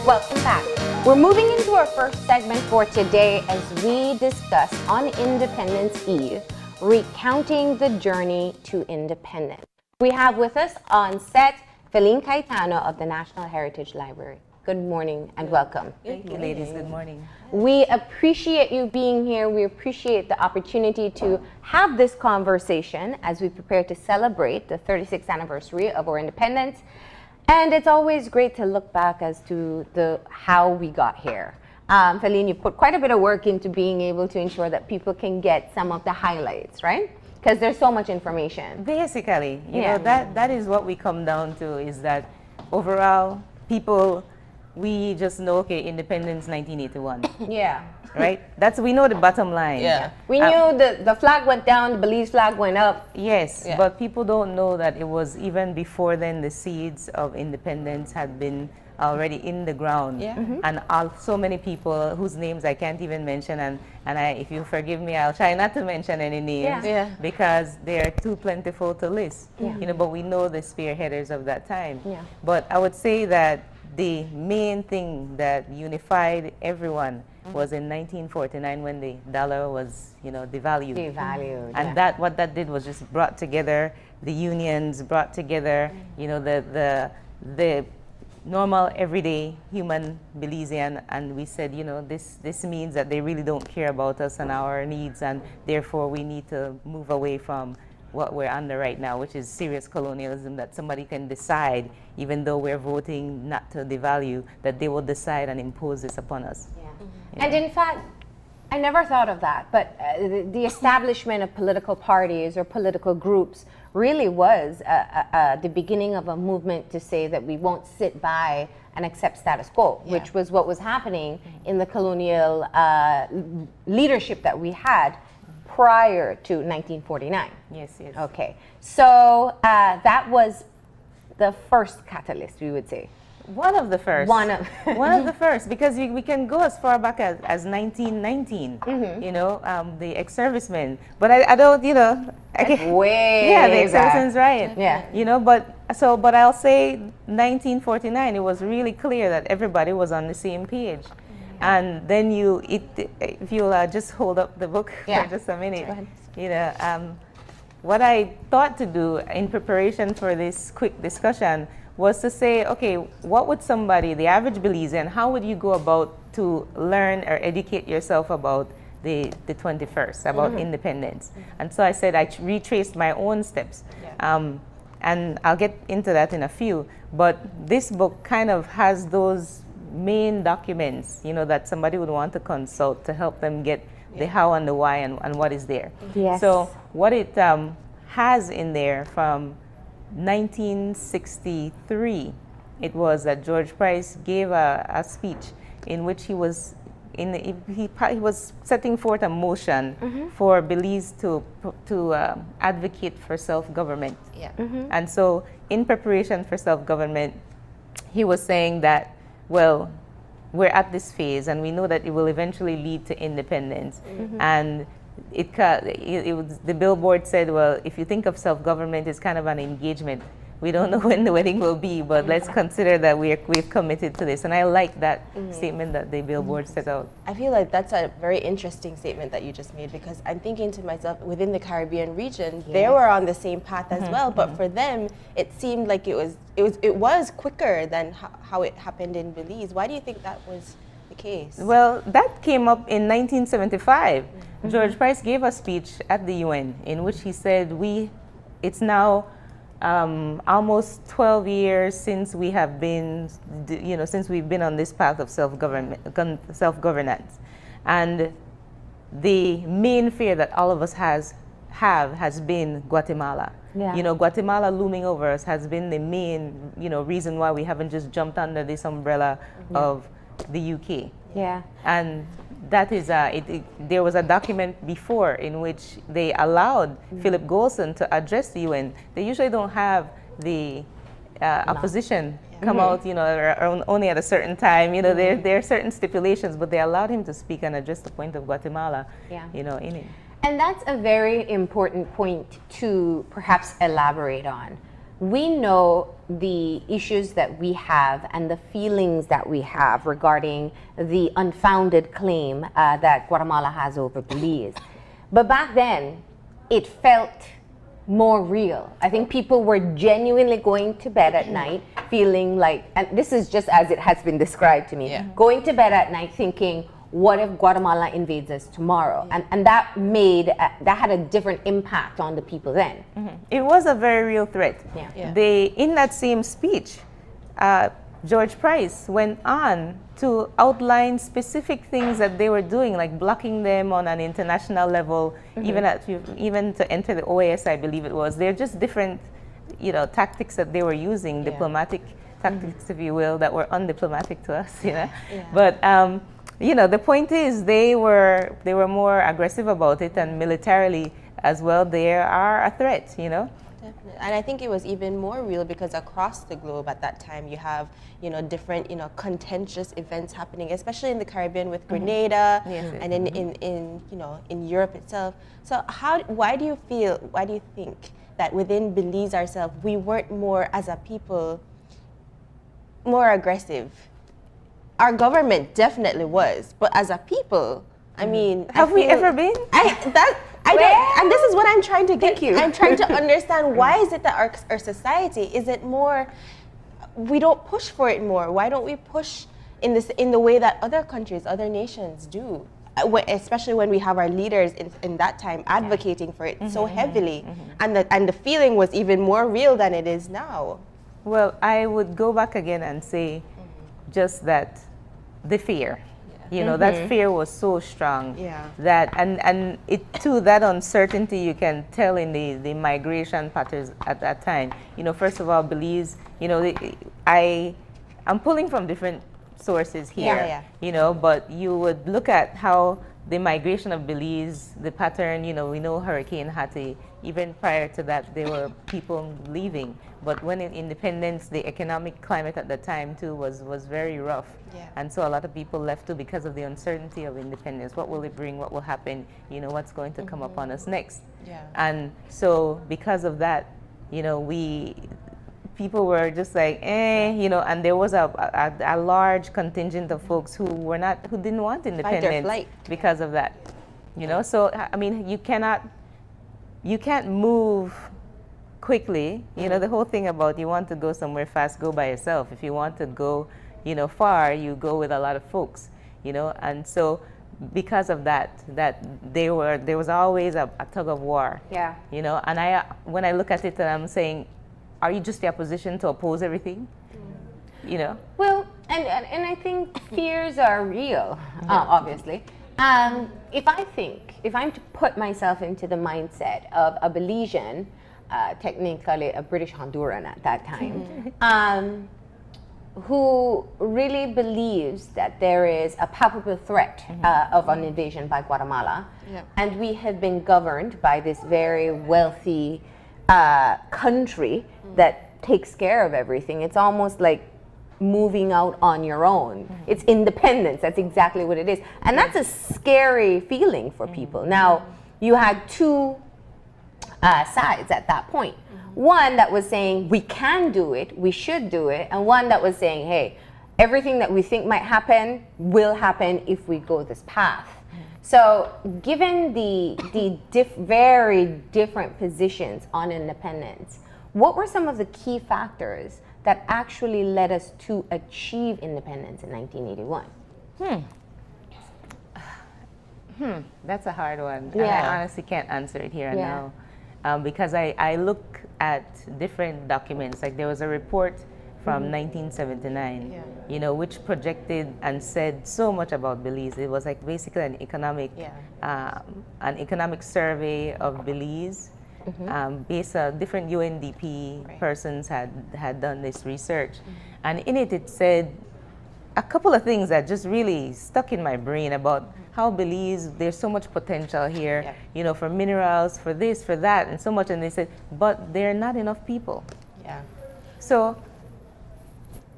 Well, in fact, we're moving into our first segment for today as we discuss on Independence Eve, recounting the journey to independence. We have with us on set Feline Cayetano of the National Heritage Library. Good morning and welcome. Thank you, ladies. Good morning. We appreciate you being here. We appreciate the opportunity to have this conversation as we prepare to celebrate the 36th anniversary of our independence. And it's always great to look back as to how we got here. Feline, you put quite a bit of work into being able to ensure that people can get some of the highlights, right? Because there's so much information. Basically, you know, that is what we come down to, is that overall, people, we just know, okay, independence 1981. Yeah. Right? We know the bottom line. Yeah. We knew the flag went down, the Belize flag went up. Yes, but people don't know that it was even before then the seeds of independence had been already in the ground. Yeah. And so many people whose names I can't even mention, and if you forgive me, I'll try not to mention any names because they are too plentiful to list. You know, but we know the spearheaders of that time. Yeah. But I would say that the main thing that unified everyone was in 1949 when the dollar was, you know, devalued. And what that did was just brought together the unions, brought together, you know, the normal everyday human Belizean, and we said, you know, this means that they really don't care about us and our needs, and therefore we need to move away from what we're under right now, which is serious colonialism, that somebody can decide, even though we're voting not to devalue, that they will decide and impose this upon us. And in fact, I never thought of that, but the establishment of political parties or political groups really was the beginning of a movement to say that we won't sit by and accept status quo, which was what was happening in the colonial leadership that we had prior to 1949. Yes. Okay, so that was the first catalyst, we would say. One of the first. One of the first, because we can go as far back as 1919, you know, the ex-servicemen. But I don't, you know. Way yeah, the ex-servicemen's right. Yeah. You know, but I'll say 1949, it was really clear that everybody was on the same page. And then if you'll just hold up the book for just a minute. Go ahead. You know, what I thought to do in preparation for this quick discussion was to say, okay, what would somebody, the average Belizean, how would you go about to learn or educate yourself about the 21st, about independence? And so I said I retraced my own steps. And I'll get into that in a few. But this book kind of has those main documents, you know, that somebody would want to consult to help them get the how and the why and what is there. Yes. So what it has in there from 1963, it was that George Price gave a speech in which he was setting forth a motion for Belize to advocate for self-government. And so in preparation for self-government, he was saying that, well, we're at this phase and we know that it will eventually lead to independence. And the billboard said, well, if you think of self-government, it's kind of an engagement. We don't know when the wedding will be, but let's consider that we've committed to this. And I like that statement that the billboard set out. I feel like that's a very interesting statement that you just made, because I'm thinking to myself, within the Caribbean region, they were on the same path as well, but for them, it seemed like it was quicker than how it happened in Belize. Why do you think that was the case? Well, that came up in 1975. George Price gave a speech at the UN in which he said, it's now almost 12 years since we have been, you know, since we've been on this path of self-governance. And the main fear that all of us has been Guatemala. You know, Guatemala looming over us has been the main, you know, reason why we haven't just jumped under this umbrella of the UK. And that is, there was a document before in which they allowed Philip Golson to address the UN. They usually don't have the opposition come out, you know, or only at a certain time. You know, there are certain stipulations, but they allowed him to speak and address the point of Guatemala, you know, in it. And that's a very important point to perhaps elaborate on. we know the issues that we have and the feelings that we have regarding the unfounded claim that Guatemala has over Belize. But back then, it felt more real. I think people were genuinely going to bed at night feeling like, and this is just as it has been described to me, going to bed at night thinking, what if Guatemala invades us tomorrow? And that had a different impact on the people then. It was a very real threat. In that same speech, George Price went on to outline specific things that they were doing, like blocking them on an international level, even to enter the OAS, I believe it was. They're just different, tactics that they were using, diplomatic tactics, if you will, that were undiplomatic to us, But the point is they were more aggressive about it, and militarily as well, they are a threat, Definitely. And I think it was even more real because across the globe at that time you have, different, contentious events happening, especially in the Caribbean with Grenada and in Europe itself. So why do you think that within Belize ourselves we weren't more as a people more aggressive? Our government definitely was, but as a people, I mean, have we ever been? And this is what I'm trying to get. I'm trying to understand why is it that our society is it more? We don't push for it more. Why don't we push in the way that other countries, other nations do? Especially when we have our leaders in that time advocating for it so heavily, and the feeling was even more real than it is now. Well, I would go back again and say, just that the fear. That fear was so strong that, and it too, that uncertainty you can tell in the migration patterns at that time. First of all, Belize, I'm pulling from different sources here, but you would look at how the migration of Belize, the pattern, we know Hurricane Hattie, even prior to that, there were people leaving. But when in independence, the economic climate at the time too was very rough. And so a lot of people left too because of the uncertainty of independence. What will it bring? What will happen? What's going to come upon us next? And so because of that, people were just like, and there was a large contingent of folks who didn't want independence because of that. So I mean, you can't move quickly. The whole thing about you want to go somewhere fast, go by yourself. If you want to go, far, you go with a lot of folks. And so because of that there was always a tug of war. And when I look at it, I'm saying, are you just the opposition to oppose everything? Well, and I think fears are real, obviously. If I'm to put myself into the mindset of a Belizean, technically a British Honduran at that time, who really believes that there is a palpable threat of an invasion by Guatemala, and we have been governed by this very wealthy country that takes care of everything. It's almost like moving out on your own. It's independence. That's exactly what it is. And that's a scary feeling for people. Now, you had two sides at that point. One that was saying, we can do it, we should do it, and one that was saying, hey, everything that we think might happen will happen if we go this path. So given the very different positions on independence, what were some of the key factors that actually led us to achieve independence in 1981? That's a hard one. And I honestly can't answer it here and now. Because I look at different documents. Like there was a report from 1979, which projected and said so much about Belize. It was like basically an economic survey of Belize. Based on different UNDP persons had done this research, and in it said a couple of things that just really stuck in my brain about how Belize, there's so much potential here, for minerals, for this, for that, and so much. And they said, but there are not enough people. So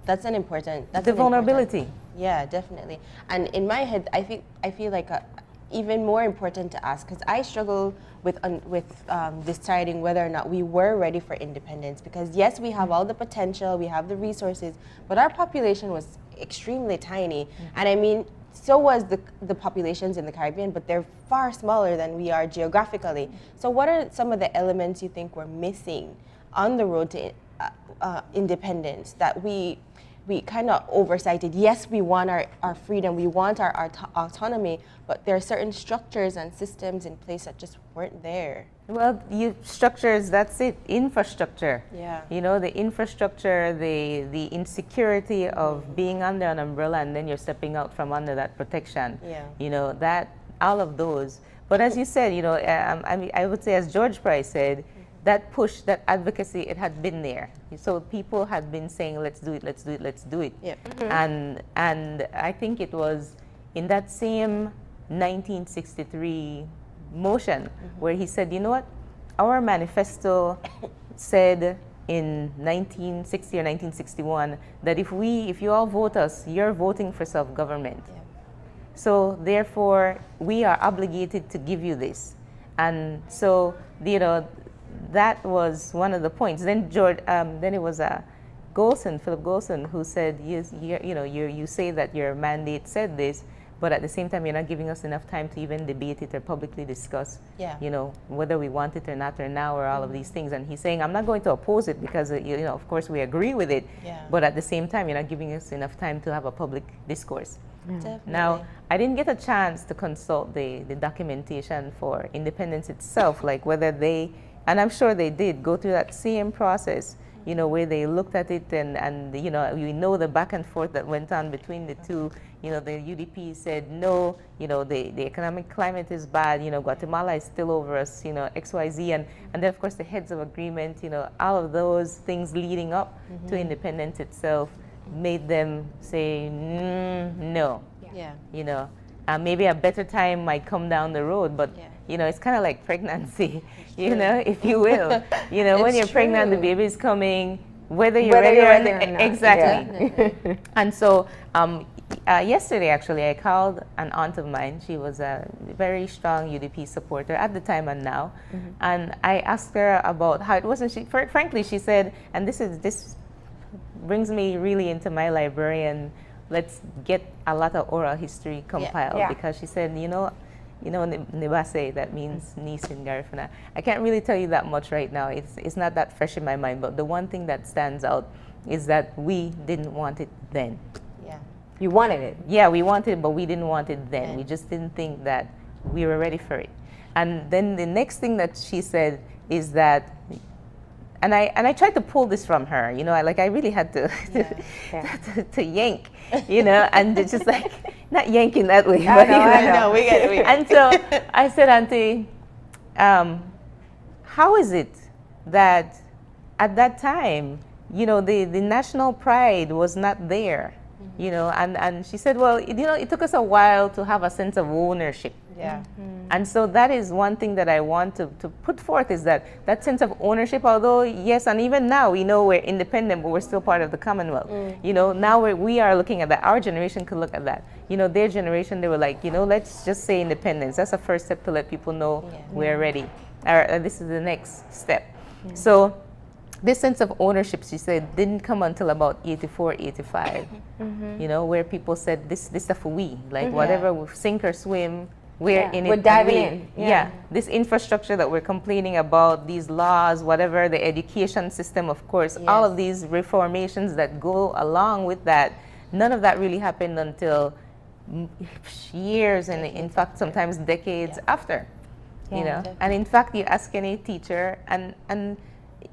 that's an important. That's the vulnerability. Yeah, definitely. And in my head, I feel like even more important to ask, because I struggle with deciding whether or not we were ready for independence. Because yes, we have all the potential, we have the resources, but our population was extremely tiny. And I mean, so was the populations in the Caribbean, but they're far smaller than we are geographically. So what are some of the elements you think we're missing on the road to independence that we kind of oversighted? Yes, we want our freedom, we want our autonomy, but there are certain structures and systems in place that just weren't there. Well, structures, that's it, infrastructure. Yeah. You know, the infrastructure, the insecurity of being under an umbrella and then you're stepping out from under that protection. Yeah. You know, that, all of those. But as you said, you know, I mean, I would say, as George Price said, that push, that advocacy, it had been there. So people had been saying, let's do it, let's do it, let's do it. Yeah. And I think it was in that same 1963 motion where he said, you know what, our manifesto said in 1960 or 1961 that if you all vote us, you're voting for self-government. Yeah. So therefore, we are obligated to give you this. And so, you know, that was one of the points. Then then it was Philip Golson, who said, you say that your mandate said this, but at the same time, you're not giving us enough time to even debate it or publicly discuss, you know, whether we want it or not or now or all of these things. And he's saying, I'm not going to oppose it because, you know, of course we agree with it, but at the same time, you're not giving us enough time to have a public discourse. Definitely. Now, I didn't get a chance to consult the documentation for independence itself, like whether they, and I'm sure they did go through that same process, you know, where they looked at it and you know, we know the back and forth that went on between the two. You know, the UDP said, no, you know, the economic climate is bad, you know, Guatemala is still over us, you know, XYZ. And then, of course, the heads of agreement, you know, all of those things leading up to independence itself made them say, no. Yeah. You know, maybe a better time might come down the road, but you know, it's kind of like pregnancy, you know, if you will. You know, when you're pregnant, the baby is coming, whether you're ready or not. Exactly. Yeah. And so yesterday, actually, I called an aunt of mine. She was a very strong UDP supporter at the time and now. And I asked her about how it was. And frankly, she said, and this brings me really into my librarian, let's get a lot of oral history compiled, because she said, you know, Nibase, that means niece in Garifuna. I can't really tell you that much right now. It's not that fresh in my mind, but the one thing that stands out is that we didn't want it then. Yeah. You wanted it? Yeah, we wanted it, but we didn't want it then. We just didn't think that we were ready for it. And then the next thing that she said is that, and I tried to pull this from her, you know, I really had to to yank, you know, and it's just like, not yanking that way. I know, we get it. And so I said, Auntie, how is it that at that time, you know, the national pride was not there, you know, and she said, well, you know, it took us a while to have a sense of ownership. Yeah. And so that is one thing that I want to put forth, is that sense of ownership, although yes, and even now we know we're independent, but we're still part of the Commonwealth. You know, now we are looking at that. Our generation could look at that. You know, their generation, they were like, you know, let's just say independence. That's the first step to let people know we're ready. Or this is the next step. So this sense of ownership, she said, didn't come until about 84, 85. You know, where people said, this stuff for we, like whatever, we sink or swim, we're in it. We're diving in. Yeah. This infrastructure that we're complaining about, these laws, whatever, the education system, of course, all of these reformations that go along with that, none of that really happened until years and in fact sometimes decades after. You know, and in fact, you ask any teacher, and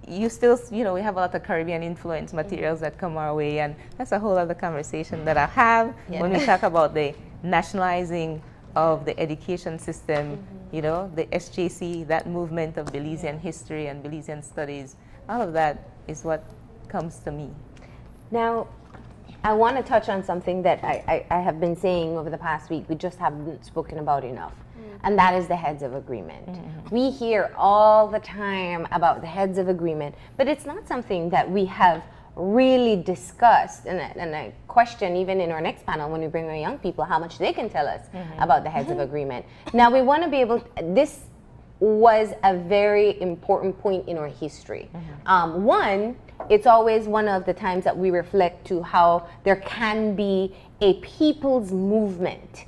you still, you know, we have a lot of Caribbean influence materials that come our way, and that's a whole other conversation that I have when we talk about the nationalizing of the education system, you know, the SJC, that movement of Belizean history and Belizean studies, all of that is what comes to me. Now, I want to touch on something that I have been saying over the past week, we just haven't spoken about enough, and that is the heads of agreement. We hear all the time about the heads of agreement, but it's not something that we have really discussed and a question even in our next panel when we bring our young people how much they can tell us about the heads of agreement. Now we want to be able, this was a very important point in our history. One, it's always one of the times that we reflect to how there can be a people's movement,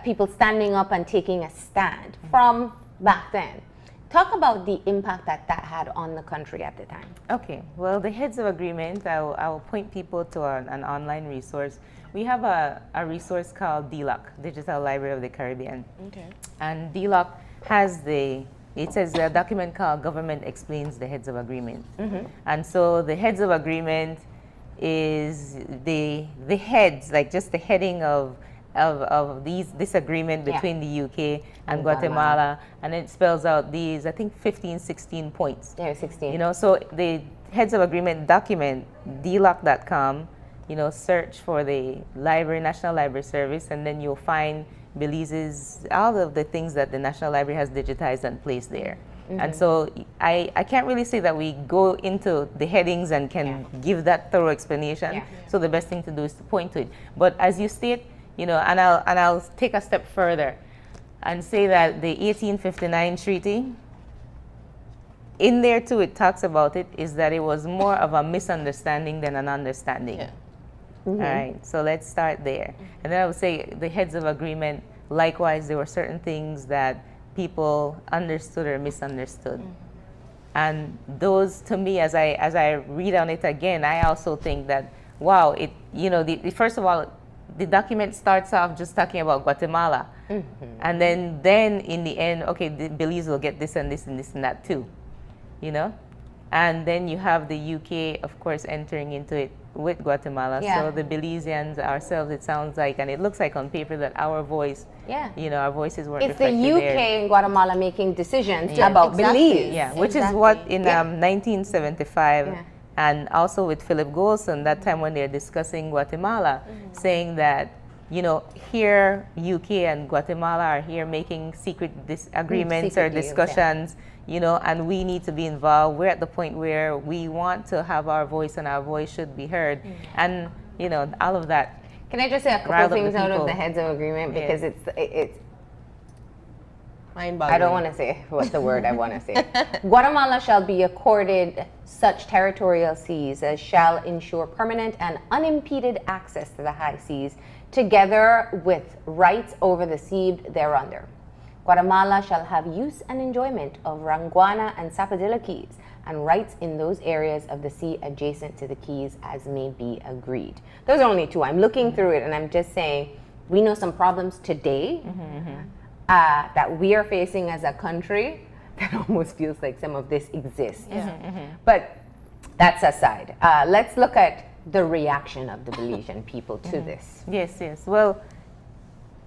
people standing up and taking a stand from back then. Talk about the impact that that had on the country at the time. Okay, well, the heads of agreement, I'll point people to an online resource. We have a resource called DLOC, Digital Library of the Caribbean. Okay. And DLOC has it says a document called Government Explains the Heads of Agreement. And so the heads of agreement is the heads, like just the heading of this agreement between the UK and Guatemala, and it spells out these, I think, 15, 16 points. Yeah, 16. You know, so the heads of agreement document, dloc.com, you know, search for the library, National Library Service, and then you'll find Belize's, all of the things that the National Library has digitized and placed there. And so I can't really say that we go into the headings and can give that thorough explanation. So the best thing to do is to point to it. But as you state, you know, and I'll take a step further and say that the 1859 treaty, in there too, it talks about it, is that it was more of a misunderstanding than an understanding. All right, so let's start there. And then I would say the heads of agreement, likewise, there were certain things that people understood or misunderstood. And those, to me, as I read on it again, I also think that, wow, it, you know, first of all, the document starts off just talking about Guatemala. And then in the end, okay, the Belize will get this and this and this and that too, you know? And then you have the UK, of course, entering into it with Guatemala. So the Belizeans ourselves, it sounds like, and it looks like on paper that our voice, you know, our voices weren't it's the reflected UK there. and Guatemala making decisions about Belize. Yeah, which is what in 1975, and also with Philip Golson, that time when they're discussing Guatemala, saying that, you know, here UK and Guatemala are here making secret agreements or discussions, you know, and we need to be involved. We're at the point where we want to have our voice and our voice should be heard. And, you know, all of that. Can I just say a couple things out of the heads of agreement, because it's mind-boggling. I don't want to say what's the word I want to say. Guatemala shall be accorded such territorial seas as shall ensure permanent and unimpeded access to the high seas, together with rights over the sea thereunder. Guatemala shall have use and enjoyment of Ranguana and Zapadilla Keys, and rights in those areas of the sea adjacent to the keys as may be agreed. Those are only two. I'm looking through it and I'm just saying, we know some problems today that we are facing as a country that almost feels like some of this exists. But that's aside. Let's look at the reaction of the Belizean people to this. Yes, yes. Well,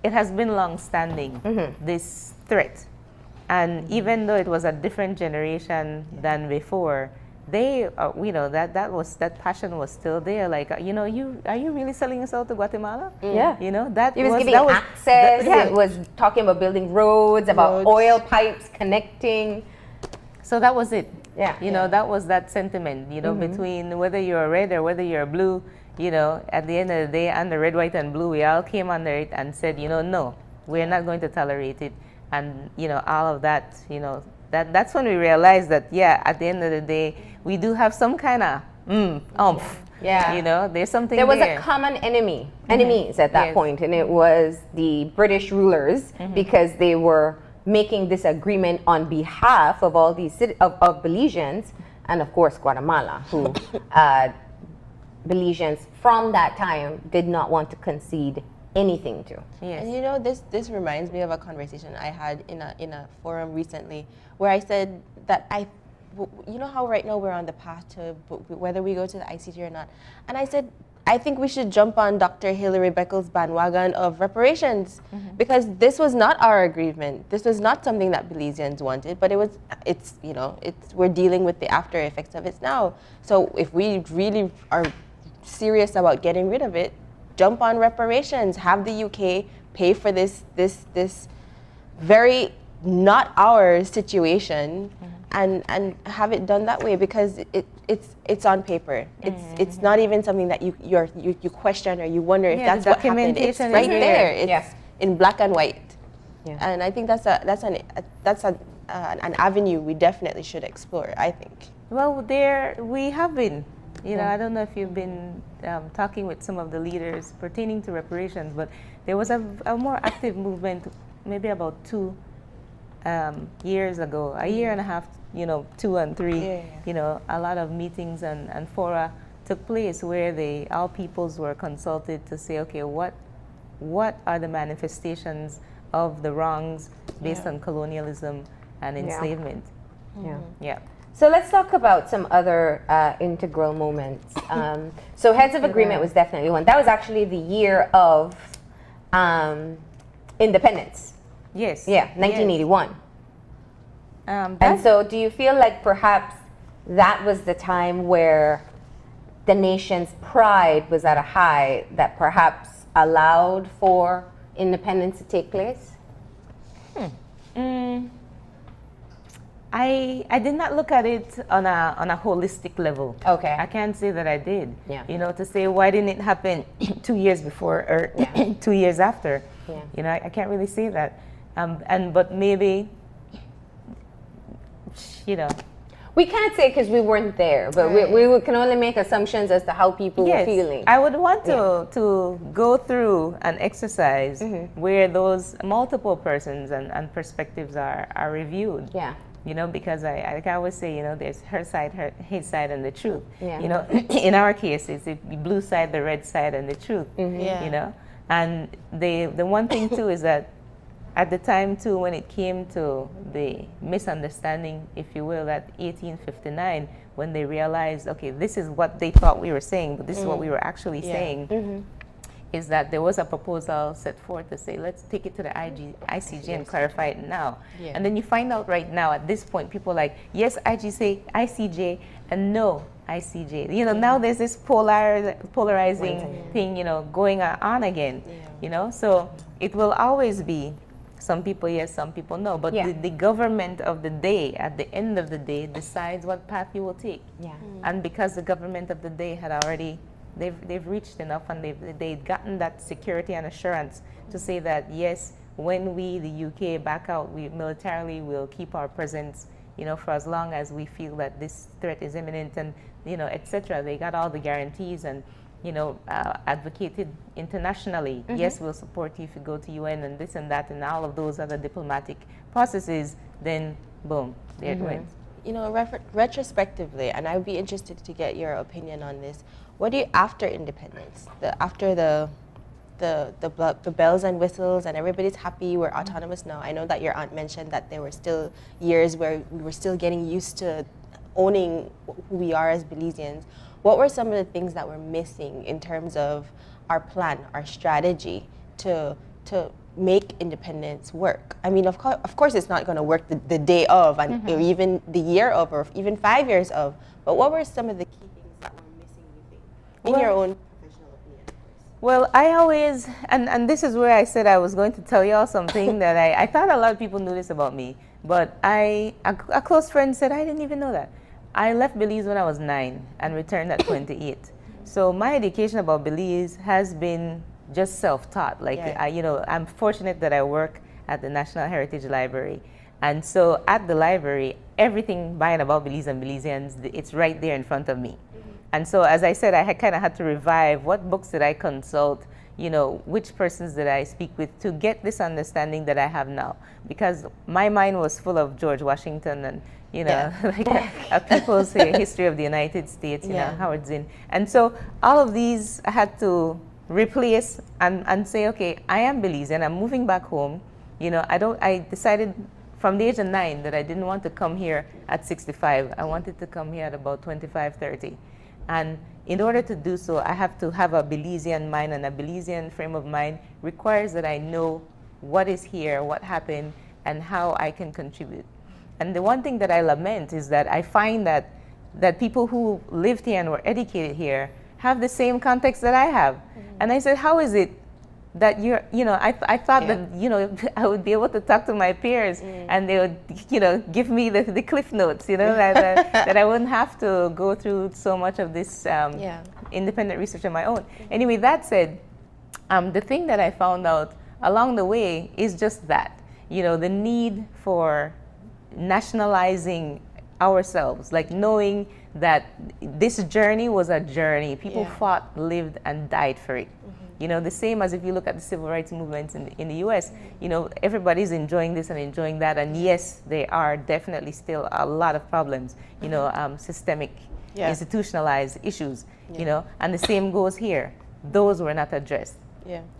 it has been long-standing, this threat. And even though it was a different generation than before, they, you know, that passion was still there. Like, you know, are you really selling us out to Guatemala? You know, it was giving access. It was talking about building roads, about oil pipes connecting. So that was it. You know, that was that sentiment, you know, between whether you're red or whether you're blue, you know, at the end of the day, under red, white, and blue, we all came under it and said, you know, no, we're not going to tolerate it. And, you know, all of that, you know, that's when we realized that, at the end of the day, we do have some kind of oomph. You know, there's something there. Was there. a common enemies at that point, and it was the British rulers, because they were making this agreement on behalf of all these of Belizeans, and of course Guatemala, who Belizeans from that time did not want to concede anything to. And you know, this reminds me of a conversation I had in a forum recently, where I said that you know how right now we're on the path to whether we go to the ICT or not, and I said I think we should jump on Dr. Hilary Beckles' bandwagon of reparations, because this was not our agreement. This was not something that Belizeans wanted, but we're dealing with the after effects of it now. So if we really are serious about getting rid of it, jump on reparations. Have the UK pay for this very not our situation, and have it done that way, because it's on paper. It's not even something that you question or you wonder if Yeah, that's the what happened. It's documentation is right there. there. It's Yeah. in black and white. Yeah. And I think that's an avenue we definitely should explore, I think. Well, there we have been. You know, Yeah. I don't know if you've been talking with some of the leaders pertaining to reparations, but there was a more active movement maybe about 2 years ago, a year and a half, 2 and 3. Yeah. You know, a lot of meetings and fora took place where all peoples were consulted to say, okay, what are the manifestations of the wrongs based on colonialism and enslavement? Yeah. Yeah. So let's talk about some other integral moments. So Heads of Agreement was definitely one. That was actually the year of independence. Yes. Yeah, 1981. And And so do you feel like perhaps that was the time where the nation's pride was at a high that perhaps allowed for independence to take place? I did not look at it on a holistic level. Okay. I can't say that I did. Yeah. You know, to say why didn't it happen 2 years before or 2 years after? Yeah. You know, I can't really say that. But maybe, you know. We can't say because we weren't there, but we can only make assumptions as to how people were feeling. I would want to go through an exercise where those multiple persons and perspectives are reviewed. Yeah. You know, because like I always say, you know, there's her side, his side, and the truth. Yeah. You know, in our case, it's the blue side, the red side, and the truth. Yeah. You know, and the one thing too is that at the time too, when it came to the misunderstanding, if you will, at 1859, when they realized, okay, this is what they thought we were saying, but this is what we were actually saying. Is that there was a proposal set forth to say, let's take it to the ICJ and clarify it now. Yeah. And then you find out right now, at this point, people are like, yes, ICJ, and no, ICJ. You know, now there's this polarizing thing, you know, going on again. You know, so it will always be some people yes, some people no. But the government of the day, at the end of the day, decides what path you will take. Yeah. And because the government of the day had already they've reached enough and they've gotten that security and assurance to say that yes, when we, the UK, back out, we militarily will keep our presence, you know, for as long as we feel that this threat is imminent, and you know, etc. They got all the guarantees and, you know, advocated internationally. Yes, we'll support you if you go to UN and this and that and all of those other diplomatic processes. Then boom, there it went. You know, retrospectively, and I would be interested to get your opinion on this. What do you, after independence, after the bells and whistles and everybody's happy, we're autonomous now. I know that your aunt mentioned that there were still years where we were still getting used to owning who we are as Belizeans. What were some of the things that were missing in terms of our plan, our strategy to make independence work? I mean, of course it's not going to work the day of, and or even the year of, or even 5 years of, but what were some of the key things that were missing, you think, in your own professional opinion, of course? Well, I always, and this is where I said I was going to tell y'all something that I thought a lot of people knew this about me, but a close friend said, I didn't even know that. I left Belize when I was 9 and returned at 28. So my education about Belize has been just self-taught. Like, you know, I'm fortunate that I work at the National Heritage Library. And so at the library, everything by and about Belize and Belizeans, it's right there in front of me. And so, as I said, I kind of had to revive what books did I consult, you know, which persons did I speak with to get this understanding that I have now. Because my mind was full of George Washington and, you know, like a people's history of the United States, you know, Howard Zinn. And so all of these I had to replace and say, okay, I am Belizean, I'm moving back home. You know, I decided from the age of 9 that I didn't want to come here at 65. I wanted to come here at about 25, 30. And in order to do so, I have to have a Belizean mind, and a Belizean frame of mind requires that I know what is here, what happened, and how I can contribute. And the one thing that I lament is that I find that people who lived here and were educated here have the same context that I have. And I said, how is it that I thought that, I would be able to talk to my peers and they would, give me the cliff notes, that I wouldn't have to go through so much of this independent research on my own. Anyway, that said, the thing that I found out along the way is just that, the need for nationalizing ourselves, like knowing that this journey was a journey. People fought, lived, and died for it. The same as if you look at the civil rights movement in the US, everybody's enjoying this and enjoying that. And yes, there are definitely still a lot of problems, systemic, institutionalized issues, and the same goes here. Those were not addressed.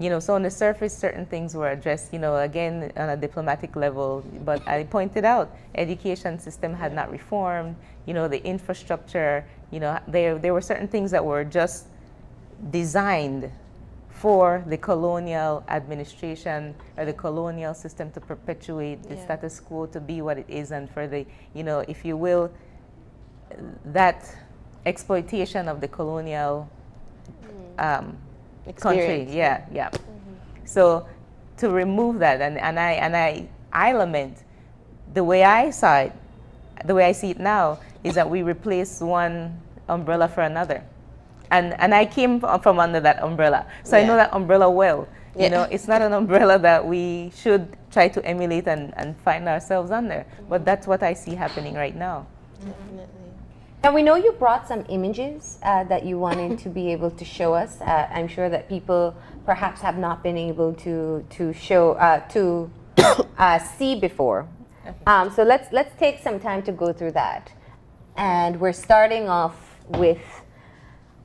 So on the surface, certain things were addressed, again, on a diplomatic level. But I pointed out, education system had not reformed, the infrastructure, there were certain things that were just designed for the colonial administration or the colonial system to perpetuate the status quo to be what it is, and for the, if you will, that exploitation of the colonial country. So to remove that, and I lament the way I saw it, the way I see it now, is that we replace one umbrella for another. And I came from under that umbrella, so I know that umbrella well. It's not an umbrella that we should try to emulate and find ourselves under, but that's what I see happening right now. Definitely. Now, we know you brought some images that you wanted to be able to show us. I'm sure that people perhaps have not been able to see before. So let's take some time to go through that. And we're starting off with,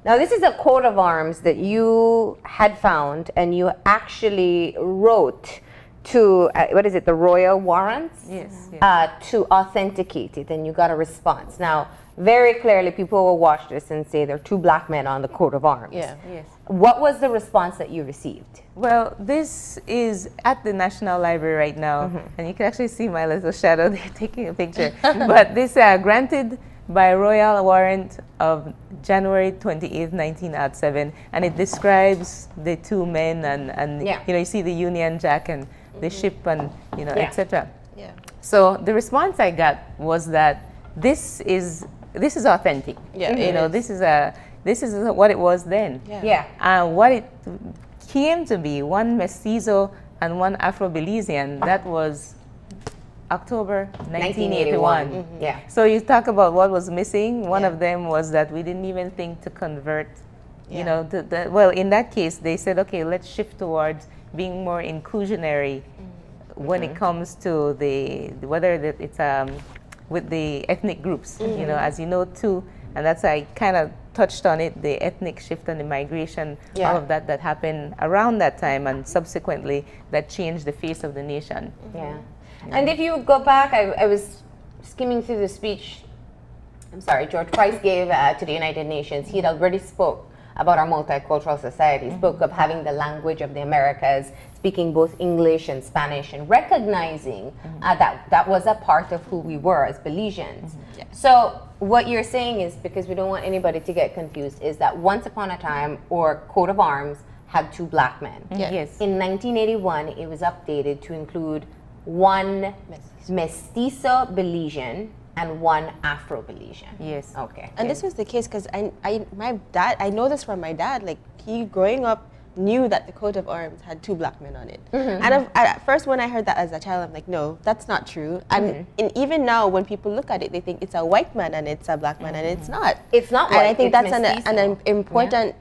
now this is a coat of arms that you had found, and you actually wrote to, the royal warrants? Yes. To authenticate it, and you got a response. Now, very clearly, people will watch this and say there are two black men on the coat of arms. Yes. What was the response that you received? Well, this is at the National Library right now, and you can actually see my little shadow there taking a picture. But this granted by royal warrant of January 28th, 1907, and it describes the two men and you see the Union Jack and the ship and etc. So the response I got was that this is authentic. This is what it was then. What it came to be, one mestizo and one Afro-Belizean, that was October 1981. So you talk about what was missing. One of them was that we didn't even think to convert. Well, in that case, they said, okay, let's shift towards being more inclusionary when it comes to whether it's with the ethnic groups. As you know too, and that's I kind of touched on it, the ethnic shift and the migration, all of that happened around that time, and subsequently that changed the face of the nation. And if you go back, I was skimming through the speech, George Price gave to the United Nations. He had already spoke about our multicultural society, spoke of having the language of the Americas, speaking both English and Spanish, and recognizing that was a part of who we were as Belizeans. So what you're saying is, because we don't want anybody to get confused, is that once upon a time, our coat of arms had two black men. Yes. In 1981, it was updated to include one mestizo Belizean and one Afro-Belizean. Yes. Okay. And this was the case because my dad, I know this from my dad, like he growing up knew that the coat of arms had two black men on it. And at first when I heard that as a child, I'm like, no, that's not true. And even now when people look at it, they think it's a white man and it's a black man, and it's not. It's not white, white, and I think it's that's an important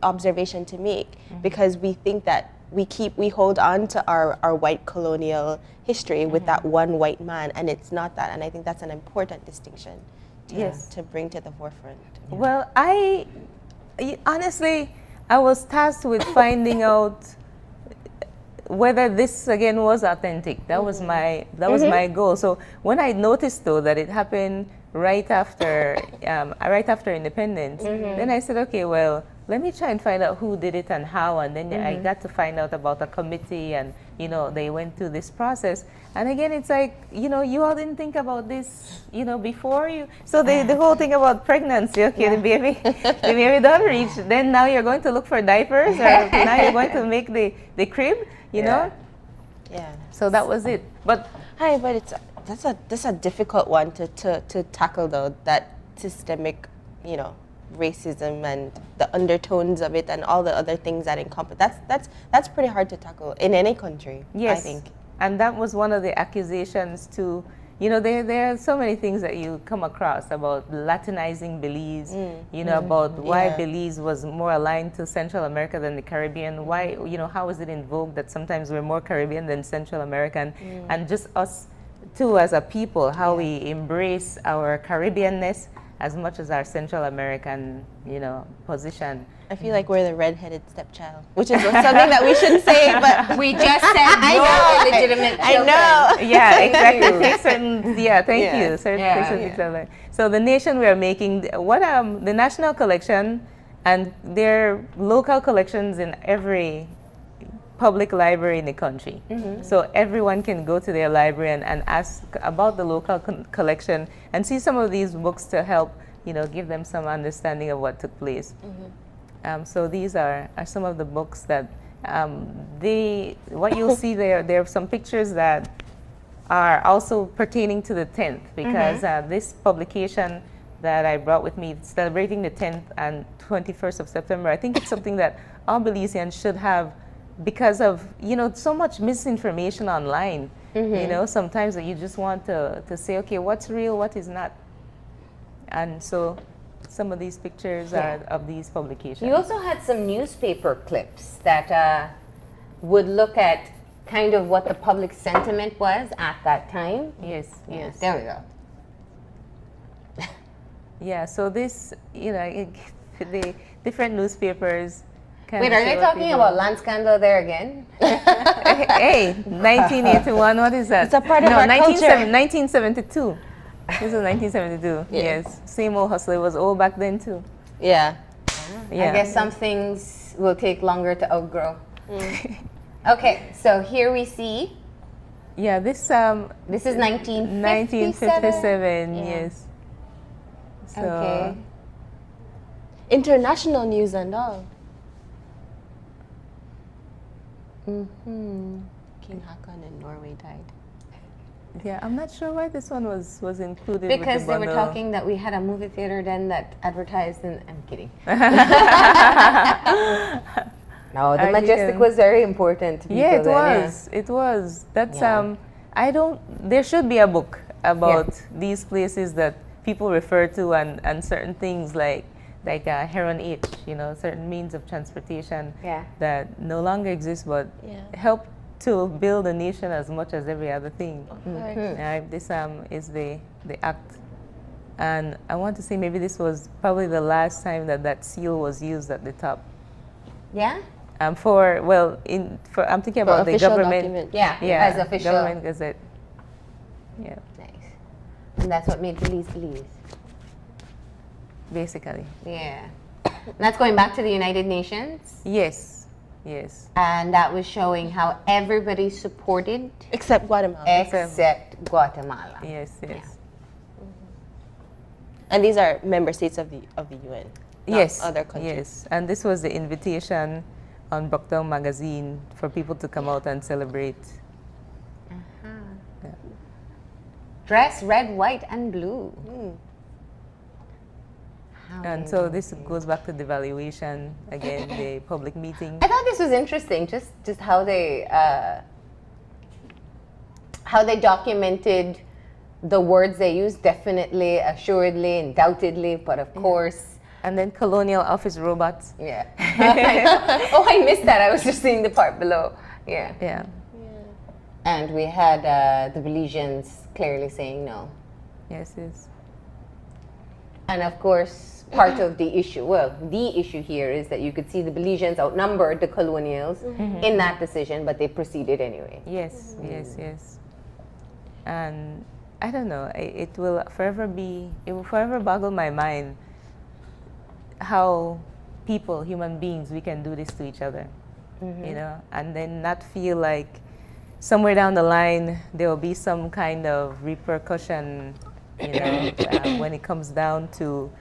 observation to make, because we think that we hold on to our white colonial history with that one white man, and it's not that. And I think that's an important distinction to bring to the forefront. Well, honestly, I was tasked with finding out whether this again was authentic. That was my goal. So when I noticed though that it happened right after independence, then I said, okay, well, let me try and find out who did it and how, and then I got to find out about a committee and you know, they went through this process. And again, it's like, you know, you all didn't think about this, you know, before you. So the whole thing about pregnancy, okay, the baby don't reach, then now you're going to look for diapers, or now you're going to make the crib, you know? Yeah. So that was it. But Hi, but that's a difficult one to tackle, though, that systemic, you know, racism and the undertones of it and all the other things that encompass. That's pretty hard to tackle in any country, yes, I think. and that was one of the accusations too. You know, there are so many things that you come across about Latinizing Belize, you know, about why Belize was more aligned to Central America than the Caribbean. Why, you know, how is it in vogue that sometimes we're more Caribbean than Central American? And just us too as a people, how we embrace our Caribbeanness as much as our Central American, you know, position. I feel like we're the red-headed stepchild, which is something that we shouldn't say, but We just said no illegitimate I children. know. Yeah, exactly. Take certain, thank Yeah. you. Certain Yeah. things with each other. So the nation we are making, the National Collection, and their local collections in every public library in the country. So everyone can go to their library and ask about the local collection and see some of these books to help, you know, give them some understanding of what took place. So these are some of the books that what you'll see there are some pictures that are also pertaining to the 10th, because this publication that I brought with me, celebrating the 10th and 21st of September, I think it's something that all Belizeans should have, because of, you know, so much misinformation online. You know, sometimes that you just want to say, okay, what's real, what is not. And so some of these pictures are of these publications. You also had some newspaper clips that would look at kind of what the public sentiment was at that time. Yes, yes. There we go. Yeah, so this, you know, the different newspapers. Wait, are they talking about land scandal there again? Hey, 1981, what is that? It's a part of our culture. 1972. This is 1972, yes. Same old hustle, it was old back then too. Yeah. I guess some things will take longer to outgrow. Okay, so here we see. Yeah, this This is 1957. 1957, yes. So, Okay. International news and all. King Haakon in Norway died. yeah, I'm not sure why this one was included Because with they the were bundle. talking that we had a movie theater then that advertised, and I'm kidding. No, the Majestic was very important to people. Yeah, it then, was. It was. That's Yeah. there should be a book about these places that people refer to, and certain things like Heron H, you know, certain means of transportation that no longer exist, but help to build a nation as much as every other thing. This is the act. And I want to say maybe this was probably the last time that seal was used at the top. Yeah? I'm thinking about the official government. document. Yeah, as official. Government gazette. Yeah, Nice. And that's what made Belize Belize. basically. Yeah. And that's going back to the United Nations. Yes, yes. And that was showing how everybody supported Except Guatemala. except Guatemala. Yes, yes. And these are member states of the UN. Not Yes, other countries. yes. And this was the invitation on Brockdown magazine for people to come out and celebrate. Yeah. Dress red, white, and blue. How And so this goes back to devaluation again, the public meeting. I thought this was interesting, just how they documented the words they used. Definitely, assuredly, undoubtedly, but of course. And then colonial office robots. Yeah. Oh, I missed that. I was just seeing the part below. Yeah. Yeah. And we had the Belizeans clearly saying no. Yes, yes. And of course, part of the issue, the issue here is that you could see the Belizeans outnumbered the colonials in that decision, but they proceeded anyway. Yes, yes, yes. And I don't know, it will forever boggle my mind how people, human beings, we can do this to each other, you know, and then not feel like somewhere down the line there will be some kind of repercussion, when it comes down to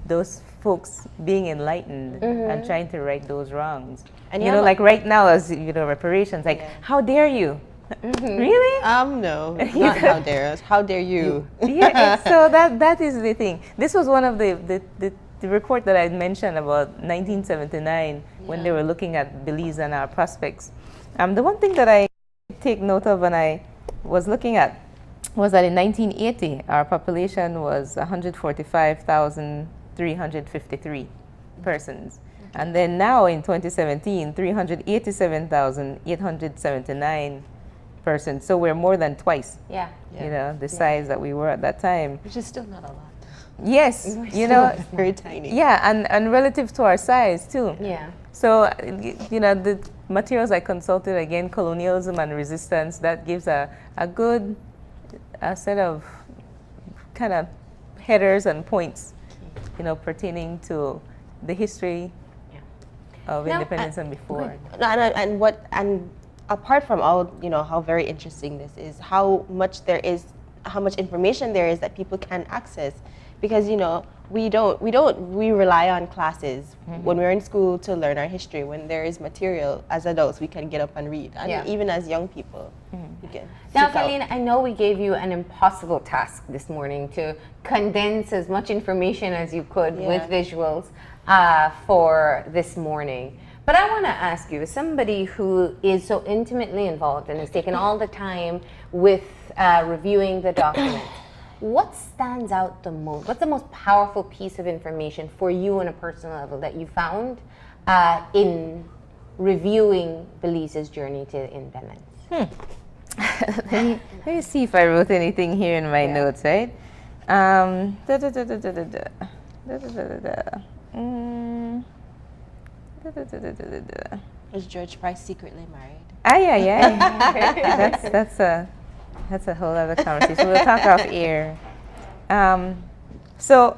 those folks being enlightened and trying to right those wrongs. And like right now, as reparations, like how dare you? Really? No, not how dare us. How dare you? So that is the thing. This was one of the report that I mentioned about 1979 when they were looking at Belize and our prospects. The one thing that I take note of when I was looking at was that in 1980 our population was 145,353 persons. And then now in 2017, 387,879 persons. So we're more than twice, the size that we were at that time. Which is still not a lot. Yes, very tiny. Yeah, and relative to our size too. Yeah. So, the materials I consulted, again, colonialism and resistance, that gives a good set of kind of headers and points, pertaining to the history of independence and before. And apart from all, how very interesting this is, how much information there is that people can access, because we rely on classes when we're in school to learn our history. When there is material as adults, we can get up and read, and even as young people, we can. Now, Feline, I know we gave you an impossible task this morning to condense as much information as you could with visuals for this morning. But I want to ask you, as somebody who is so intimately involved and has taken all the time with reviewing the document, what stands out the most? What's the most powerful piece of information for you on a personal level that you found in reviewing Belize's journey to independence? Let me see if I wrote anything here in my notes, right? Was George Price secretly married? That's a whole other conversation. We'll talk off air. So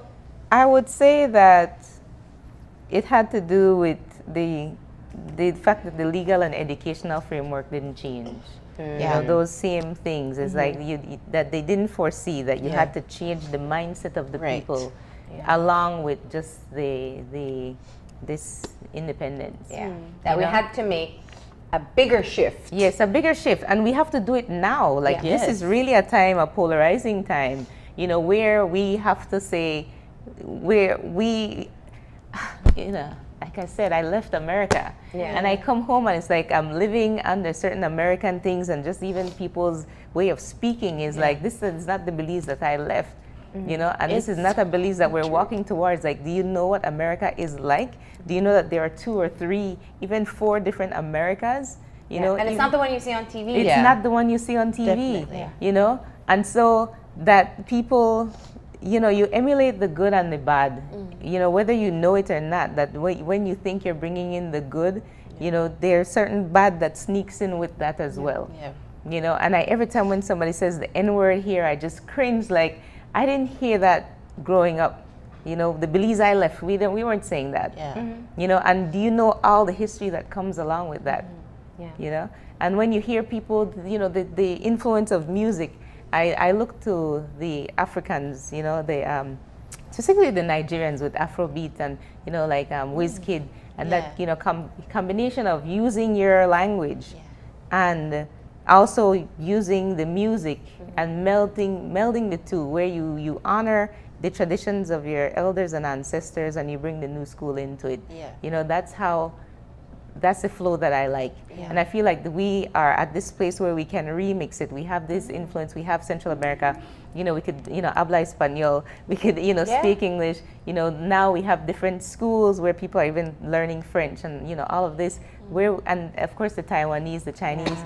I would say that it had to do with the fact that the legal and educational framework didn't change. Those same things. It's like that they didn't foresee that you had to change the mindset of the people along with just this independence. That we had to make a bigger shift. Yes, a bigger shift, and we have to do it now. This is really a time, a polarizing time, where we have to say, where we, like I said, I left America, and I come home and it's like I'm living under certain American things, and just even people's way of speaking is like, this is not the Belize that I left. And this is not a Belize that we're walking towards. Like, do you know what America is like? Do you know that there are 2 or 3, even 4 different Americas? And it's not the one you see on TV. It's not the one you see on TV. Definitely. And so that people, you emulate the good and the bad. Whether you know it or not. That when you think you're bringing in the good, there's certain bad that sneaks in with that as well. And every time when somebody says the N-word here, I just cringe. Like, I didn't hear that growing up. The Belize I left, we weren't saying that. And do you know all the history that comes along with that? And when you hear people, the influence of music, I look to the Africans, specifically the Nigerians with Afrobeat and, like Wizkid, and that, combination of using your language and also using the music and melding the two, where you honor the traditions of your elders and ancestors and you bring the new school into it. That's the flow that I like. And I feel like we are at this place where we can remix it. We have this influence. We have Central America. We could, habla español. We could, speak English. Now we have different schools where people are even learning French and, all of this. And of course the Taiwanese, the Chinese,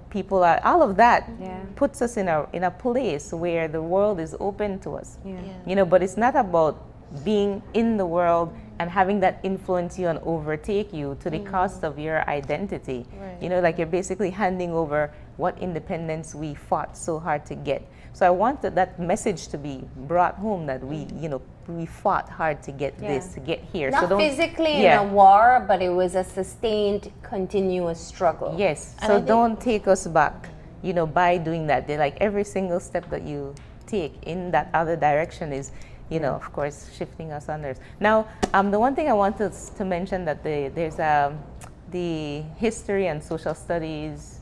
people are, all of that puts us in a place where the world is open to us. But it's not about being in the world and having that influence you and overtake you to the cost of your identity. Like you're basically handing over what independence we fought so hard to get. So I wanted that message to be brought home, that we, we fought hard to get this, to get here. Not so physically in a war, but it was a sustained, continuous struggle. Yes. So don't take us back, by doing that. They're like every single step that you take in that other direction is, of course, shifting us others. Now, the one thing I wanted to mention that there's the history and social studies.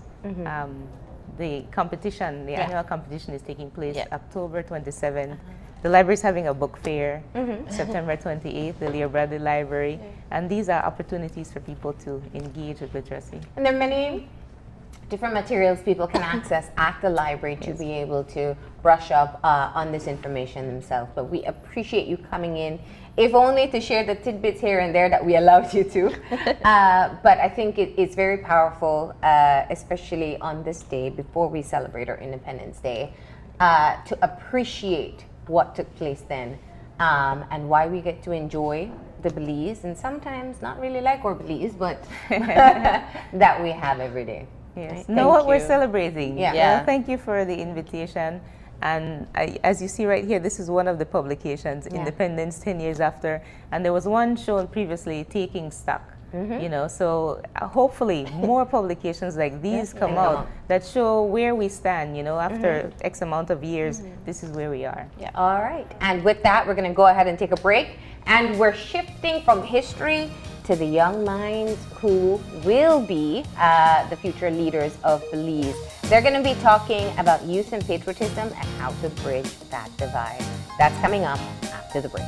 The competition, the annual competition is taking place October 27th. The library is having a book fair, September 28th, the Leo Bradley Library. And these are opportunities for people to engage with literacy. And there are many different materials people can access at the library to be able to brush up on this information themselves. But we appreciate you coming in, if only to share the tidbits here and there that we allowed you to. But I think it's very powerful, especially on this day before we celebrate our Independence Day, to appreciate what took place then and why we get to enjoy the Belize, and sometimes not really like our Belize, but that we have every day. Yes. Right? Know what we're celebrating. Yeah. Well, thank you for the invitation. And as you see right here, this is one of the publications, Independence 10 Years After. And there was one shown previously, Taking Stock. So hopefully more publications like these come out that show where we stand, after X amount of years, this is where we are. Yeah. All right. And with that, we're going to go ahead and take a break. And we're shifting from history to the young minds who will be the future leaders of Belize. They're going to be talking about youth and patriotism and how to bridge that divide. That's coming up after the break.